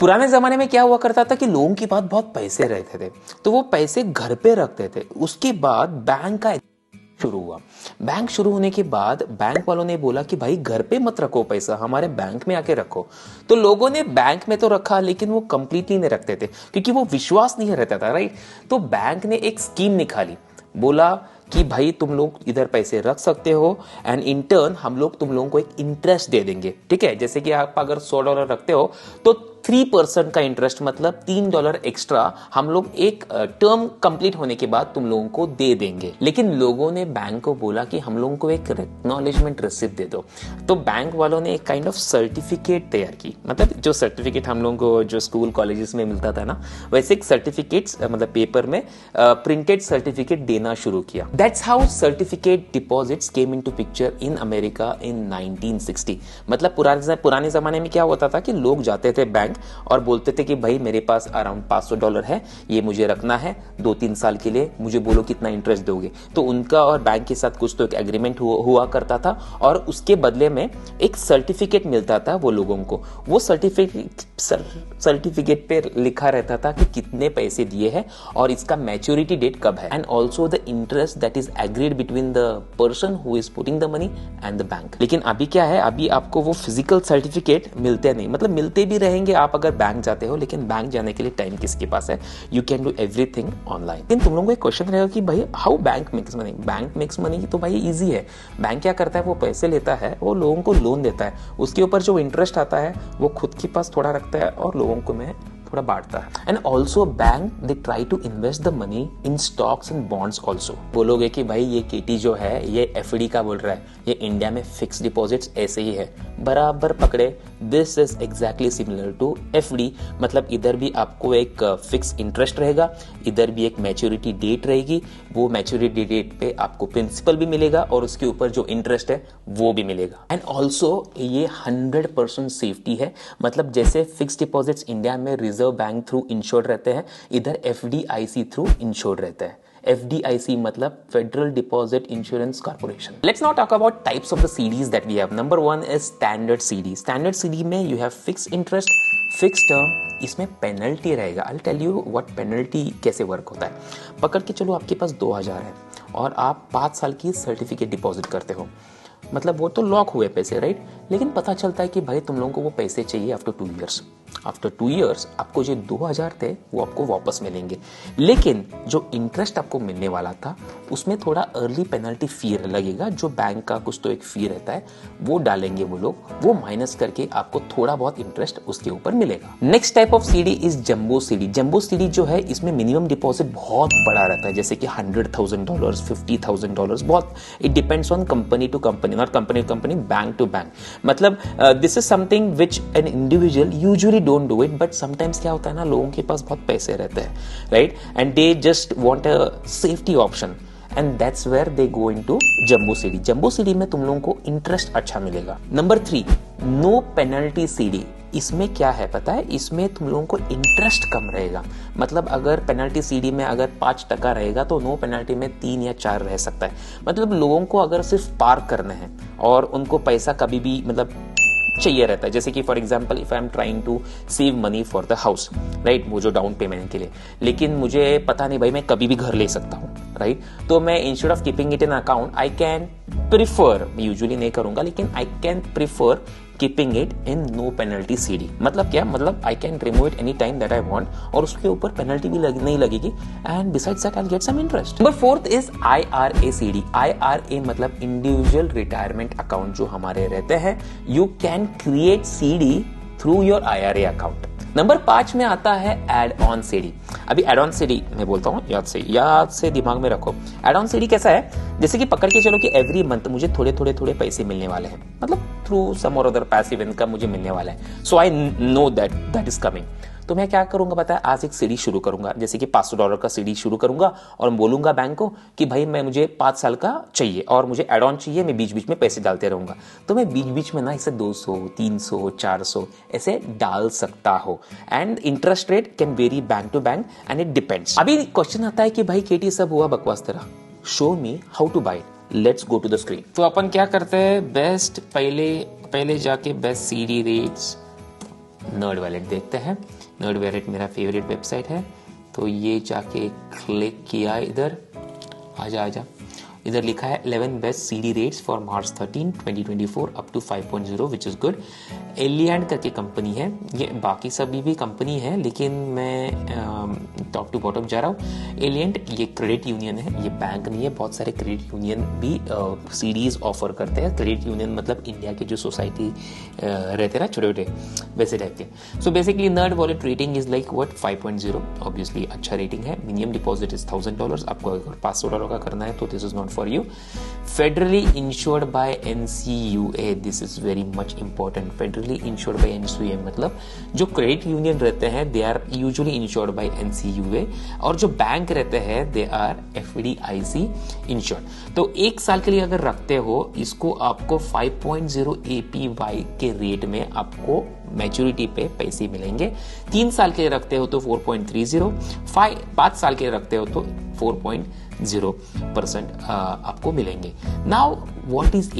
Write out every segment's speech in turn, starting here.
पुराने जमाने में क्या हुआ करता था कि लोगों के पास बहुत पैसे रहते थे, तो वो पैसे घर पे रखते थे। उसके बाद बैंक का शुरू हुआ। बैंक शुरू होने के बाद बैंक वालों ने बोला कि भाई घर पे मत रखो पैसा, हमारे बैंक में आके रखो। तो लोगों ने बैंक में तो रखा, लेकिन वो कंप्लीटली नहीं रखते थे क्योंकि वो विश्वास नहीं रहता था, राइट। तो बैंक ने एक स्कीम निकाली, बोला कि भाई तुम लोग इधर पैसे रख सकते हो एंड इन टर्न हम लोग तुम लोगों को एक इंटरेस्ट दे देंगे, ठीक है। जैसे कि आप अगर $100 रखते हो तो 3% का इंटरेस्ट, मतलब $3 एक्स्ट्रा हम लोग एक टर्म कंप्लीट होने के बाद तुम लोगों को दे देंगे। लेकिन लोगों ने बैंक को बोला कि हम लोगों को एक एक्नॉलेजमेंट रिसिप्ट दे दो। तो बैंक वालों ने एक काइंड ऑफ सर्टिफिकेट तैयार की, मतलब जो सर्टिफिकेट हम लोगों को जो स्कूल कॉलेजेस में मिलता था ना, वैसे एक सर्टिफिकेट मतलब पेपर में प्रिंटेड सर्टिफिकेट देना शुरू किया। That's how certificate deposits came into picture in America in 1960। मतलब पुराने जमाने में क्या होता था कि लोग जाते थे बैंक और बोलते थे कि भाई मेरे पास अराउंड $500 है, ये मुझे रखना है 2-3 साल के लिए, मुझे बोलो कितना इंटरेस्ट दोगे। तो उनका और बैंक के साथ कुछ तो एक एग्रीमेंट हुआ करता था और उसके बदले में एक सर्टिफिकेट मिलता था वो लोगों को। वो सर्टिफिकेट पे लिखा रहता था कि कितने पैसे दिए हैं और इसका मैच्योरिटी डेट कब है, and also the interest that is agreed between the person who is putting the money and the bank. लेकिन अभी क्या है, अभी आपको वो फिजिकल सर्टिफिकेट मिलते नहीं, मतलब मिलते भी रहेंगे आप अगर बैंक जाते हो, लेकिन बैंक जाने के लिए टाइम किसके पास है? You can do everything online. लेकिन तुम लोगों को एक क्वेश्चन रहेगा कि भाई how bank makes money. Bank makes money तो भाई इजी है। बैंक क्या करता है, वो पैसे लेता है, वो लोगों को लोन देता है, उसके ऊपर जो इंटरेस्ट आता है वो खुद के पास थोड़ा रखता है और लोगों को में थोड़ा बांटता है। And also bank they try to invest the money in stocks and bonds also. बोलोगे कि भाई ये केटी जो है ये एफडी का बोल रहा है, ये इंडिया में फिक्स डिपॉजिट्स ऐसे ही है, बराबर पकड़े। This is exactly similar to FD. मतलब इधर भी आपको एक फिक्स इंटरेस्ट रहेगा, इधर भी एक मैच्योरिटी डेट रहेगी, वो मैच्योरिटी डेट पे आपको प्रिंसिपल भी मिलेगा और उसके ऊपर जो इंटरेस्ट है वो भी मिलेगा। एंड ऑल्सो ये 100% सेफ्टी है। मतलब जैसे फिक्स डिपॉजिट्स इंडिया में रिजर्व बैंक थ्रू इंश्योर्ड रहते हैं, इधर एफडीआईसी थ्रू इंश्योर्ड रहता है। FDIC मतलब Federal Deposit Insurance Corporation. Let's now talk about types of the CDs that we have. Number 1 is standard CD. Standard CD में you have fixed interest, fixed term. इसमें penalty रहेगा। I'll tell you what penalty कैसे work होता है। पकड़ के चलो आपके पास 2000 है और आप 5 साल की सर्टिफिकेट डिपॉजिट करते हो, मतलब वो तो लॉक हुए पैसे, राइट। लेकिन पता चलता है कि भाई तुम लोगों को वो पैसे चाहिए आफ्टर 2 इयर्स। आफ्टर 2 इयर्स आपको जो 2000 थे वो आपको वापस मिलेंगे, लेकिन जो इंटरेस्ट आपको मिलने वाला था उसमें थोड़ा अर्ली पेनल्टी फी लगेगा, जो बैंक का कुछ तो एक फी रहता है वो डालेंगे वो लोग, वो माइनस करके आपको थोड़ा बहुत इंटरेस्ट उसके ऊपर मिलेगा। Next type of CD is jumbo CD. Jumbo CD जो है इसमें मिनिमम डिपॉजिट बहुत बड़ा रहता है, जैसे कि $100,000, $50,000, बहुत it depends on company to company, not company to company, bank to bank. मतलब this is something which an individual usually don't do it, but sometimes क्या होता है ना, लोगों के पास बहुत पैसे रहते हैं, right, and they just want a safety option, and that's where they go into jumbo CD. Jumbo CD में तुम लोगों को इंटरेस्ट अच्छा मिलेगा। Number 3, no penalty CD. इसमें क्या है पता है, इसमें तुम लोगों को इंटरेस्ट कम रहेगा। मतलब अगर पेनल्टी सीडी में अगर 5% रहेगा तो नो पेनल्टी में 3 या 4 रह सकता है। मतलब लोगों को अगर सिर्फ पार करने हैं और उनको पैसा कभी भी मतलब चाहिए रहता है, जैसे कि for example if I am trying to save money for the house, right, वो जो डाउन पेमेंट के लिए, लेकिन मुझे पता नहीं भाई मैं कभी भी घर ले सकता हूँ, राइट, तो मैं instead of keeping it in account I can prefer, मैं यूजुअली नहीं करूंगा लेकिन I can prefer keeping it in no penalty CD. मतलब क्या, मतलब I can remove it any time that I want और उसके ऊपर पेनल्टी भी नहीं लगेगी, and besides that I will get some interest. Number 4 is IRA CD. IRA मतलब इंडिविजुअल रिटायरमेंट अकाउंट जो हमारे रहते हैं, you can create CD through your IRA account. Number 5 में आता है एड ऑन सीडी। अभी एड ऑन सीडी मैं बोलता हूँ, याद से दिमाग में रखो। एड ऑन सीडी कैसा है, जैसे कि पकड़ के चलो कि एवरी मंथ मुझे थोड़े थोड़े पैसे मिलने वाले हैं, मतलब थ्रू सम और अदर पैसिव इनकम मुझे मिलने वाला है, so I know that is coming. तो मैं क्या करूंगा पता है, आज एक सीडी शुरू करूंगा, जैसे कि $500 का सीडी शुरू करूंगा और बोलूंगा बैंक को कि भाई मैं मुझे 5 साल का चाहिए और मुझे एड ऑन चाहिए, मैं बीच बीच में पैसे डालते रहूंगा। तो मैं बीच बीच में ना इसे 200, 300, 400 ऐसे डाल सकता हो, and interest rate can vary bank to bank and it depends. अभी क्वेश्चन आता है कि भाई केटी सब हुआ बकवास तेरा, show me how to buy. Let's go to the screen. तो अपन क्या करते हैं, बेस्ट पहले जाके best CD rates NerdWallet देखते हैं। नर्ड वैलेट मेरा फेवरेट वेबसाइट है, तो ये जाके क्लिक किया, इधर आजा इधर लिखा है 11 best CD rates for March 13 2024 up to 5.0 which is good. Alliant करके कंपनी है, ये बाकी सभी भी कंपनी है लेकिन मैं टॉप टू बॉटम जा रहा हूँ। एलियंट ये क्रेडिट यूनियन है, ये बैंक नहीं है। बहुत सारे क्रेडिट यूनियन भी सीडीज ऑफर करते हैं। क्रेडिट यूनियन मतलब इंडिया के जो सोसाइटी रहते हैं ना छोटे छोटे, वैसे टाइप के। So basically NerdWallet rating is like what 5.0, obviously अच्छा रेटिंग है। मिनिमम डिपॉजिट इज $1000, आपको अगर $500 का करना है तो this is not for you. Federally insured by NCUA, this is very much important. Federally insured by NCUA मतलब जो क्रेडिट यूनियन रहते हैं they are usually insured by NCUA, और जो बैंक रहते हैं दे आर FDIC इंश्योर्ड। तो एक साल के लिए अगर रखते हो इसको, आपको 5.0 APY के रेट में आपको मैच्योरिटी पे पैसे मिलेंगे। 3 साल के लिए रखते हो तो 4.30, 5 साल के लिए रखते हो तो 4.0% आपको मिलेंगे। नाउ व्हाट इज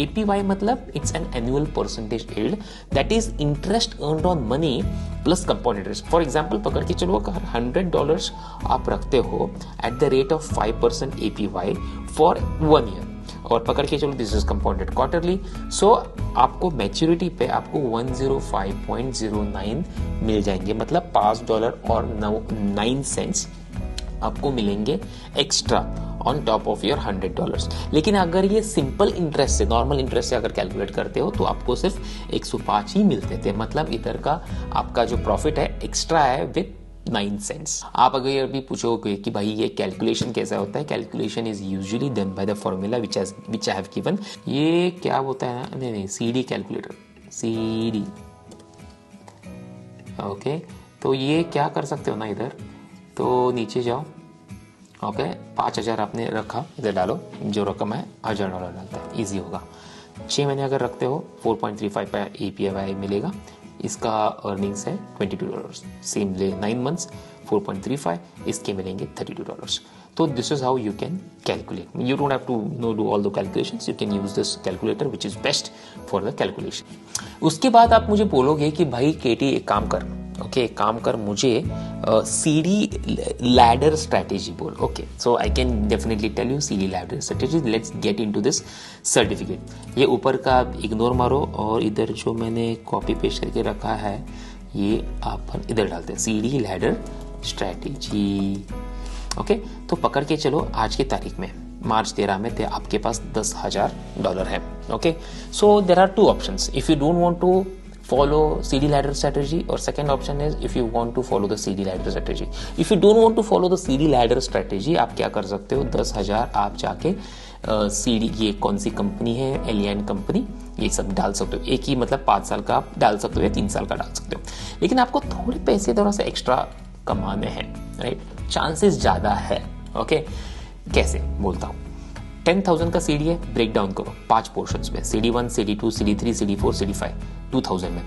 APY मतलब it's an annual percentage yield that is interest earned on money plus compound interest. For example पकड़ के चलो, अगर $100 आप रखते हो at the rate of 5% APY for 1 year, और पकड़ के चलो दिस इज कंपाउंडेड क्वार्टरली, सो आपको मैच्योरिटी पे आपको 105.09 मिल जाएंगे, मतलब $5 और 9 सेंट्स आपको मिलेंगे extra on top of your $100। लेकिन अगर ये सिंपल इंटरेस्ट से, नॉर्मल इंटरेस्ट से अगर कैलकुलेट करते हो तो आपको सिर्फ 105 ही मिलते थे। मतलब इधर का आपका जो प्रॉफिट है एक्स्ट्रा है विथ 9 सेंट्स। आप अगर अभी पूछोगे कि भाई ये कैलकुलेशन कैसा होता है, calculation is usually done by the formula which I have given. ये क्या होता है ना, नहीं CD कैलकुलेटर, CD ओके। तो ये क्या कर सकते हो ना, इधर तो नीचे जाओ, ओके 5000 आपने रखा, इधर डालो, जो रकम है $1000 डालता है, इजी होगा। 6 महीने अगर रखते हो 4.35 पे APY मिलेगा, इसका अर्निंग्स है $22। सेम ले 9 मंथ्स 4.35, इसके मिलेंगे $32। तो this is how you can calculate. You don't have to do all the calculations, you can use this calculator which is best for the calculation. उसके बाद आप मुझे बोलोगे कि भाई केटी एक काम कर, ओके काम कर, मुझे CD लैडर स्ट्रैटेजी बोल। Okay so I can definitely tell you CD ladder strategy. Let's get into this certificate. ये ऊपर का इग्नोर मारो और इधर जो मैंने कॉपी पेस्ट करके रखा है ये आप इधर डालते हैं, CD लैडर स्ट्रैटेजी। ओके तो पकड़ के चलो, आज की तारीख में मार्च 13 में आपके पास $10,000 है। Okay so there are 2 options if you don't want to follow CD ladder strategy, or second option is if you want to follow the CD ladder strategy. If you don't want to follow the CD ladder strategy, आप क्या कर सकते हो, 10,000 आप जाके CD, ये कौन सी company है, एलियंट कंपनी, ये सब डाल सकते हो। एक ही मतलब 5 साल का आप डाल सकते हो या 3 साल का डाल सकते हो, लेकिन आपको थोड़े पैसे थोड़ा सा एक्स्ट्रा कमाने हैं, राइट, चांसेस ज्यादा है। ओके कैसे बोलता हूँ, 10,000 का CD है, ब्रेक डाउन करो 5 पोर्शंस में, CD1, CD2, CD3, CD4, CD5, 2000 में।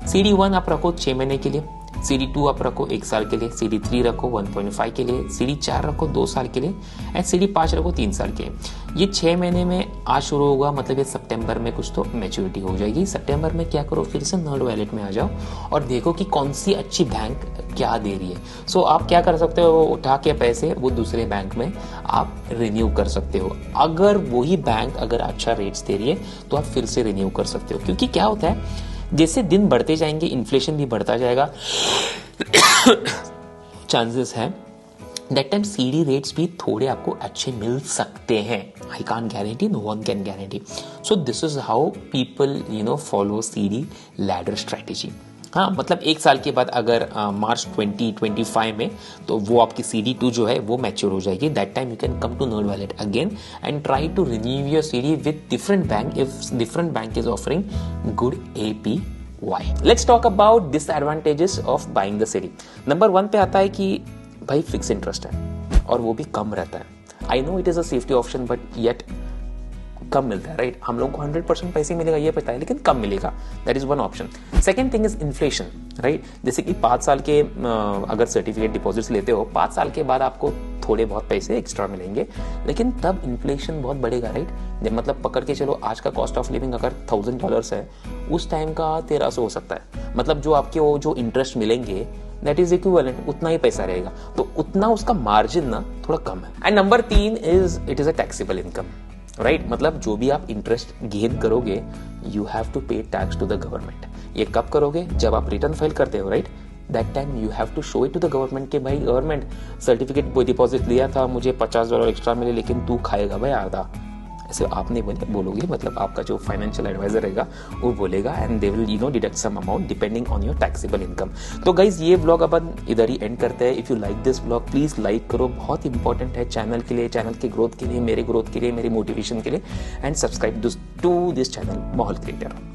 CD1 आप रखो 6 महीने के लिए, CD2 आप रखो 1 साल के लिए, CD3 रखो 1.5 के लिए, CD4 रखो 2 साल के लिए, एंड CD5 रखो 3 साल के लिए। ये 6 महीने में आज शुरू होगा, मतलब ये सितंबर में कुछ तो मैच्योरिटी हो जाएगी। सितंबर में क्या करो, फिर से नर्ड वैलेट में आ जाओ और देखो कि कौन सी अच्छी बैंक क्या दे रही है। सो आप क्या कर सकते हो, उठा के पैसे वो दूसरे बैंक में आप रिन्यू कर सकते हो। अगर वही बैंक अगर अच्छा रेट्स दे रही है तो आप फिर से रिन्यू कर सकते हो, क्योंकि क्या होता है जैसे दिन बढ़ते जाएंगे इन्फ्लेशन भी बढ़ता जाएगा, चांसेस है दैट टाइम CD रेट्स भी थोड़े आपको अच्छे मिल सकते हैं। I can't guarantee, no one can guarantee. So this is how people follow CD ladder strategy. हाँ मतलब 1 साल के बाद अगर मार्च 2025 में, तो वो आपकी CD2 जो है वो मैच्योर हो जाएगी। That time you can come to NerdWallet again and try to renew your CD with different bank if different bank is offering good APY। Let's talk about disadvantages of buying the CD। Number 1 पे आता है कि भाई fix interest है और वो भी कम रहता है। I know it is a safety option but yet कम मिलता है, राइट। हम लोग को 100% पैसे मिलेगा ये पता है, लेकिन कम मिलेगा, that is one option. Second thing is inflation, right. जैसे कि 5 साल के अगर सर्टिफिकेट डिपॉजिट्स लेते हो, 5 साल के बाद आपको थोड़े बहुत पैसे एक्स्ट्रा मिलेंगे, लेकिन तब इन्फ्लेशन बहुत बढ़ेगा, राइट। मतलब पकड़ के चलो, आज का कॉस्ट ऑफ लिविंग अगर $1000 है, उस टाइम का 1300 हो सकता है। मतलब जो आपके वो जो इंटरेस्ट मिलेंगे दैट इज इक्विवेलेंट, उतना ही पैसा रहेगा, तो उतना उसका मार्जिन ना थोड़ा कम है। And number 3 is it is a taxable income, right. मतलब जो भी आप इंटरेस्ट गेन करोगे, you have to pay tax to the government. ये कब करोगे? जब आप रिटर्न फाइल करते हो, right. That time you have to show it to the government कि भाई गवर्नमेंट, सर्टिफिकेट डिपॉजिट लिया था, मुझे $50 एक्स्ट्रा मिले, लेकिन तू खाएगा भाई आधा। ऐसे आप नहीं बोलोगे, मतलब आपका जो फाइनेंशियल एडवाइजर रहेगा वो बोलेगा, and they will deduct some amount depending on your taxable income. तो गाइज ये व्लॉग अपन इधर ही एंड करते हैं। If you like this vlog, please like करो, बहुत इंपॉर्टेंट है चैनल के लिए, चैनल के ग्रोथ के लिए, मेरे ग्रोथ के लिए, मेरी मोटिवेशन के लिए। And subscribe to this channel Mahaul creator.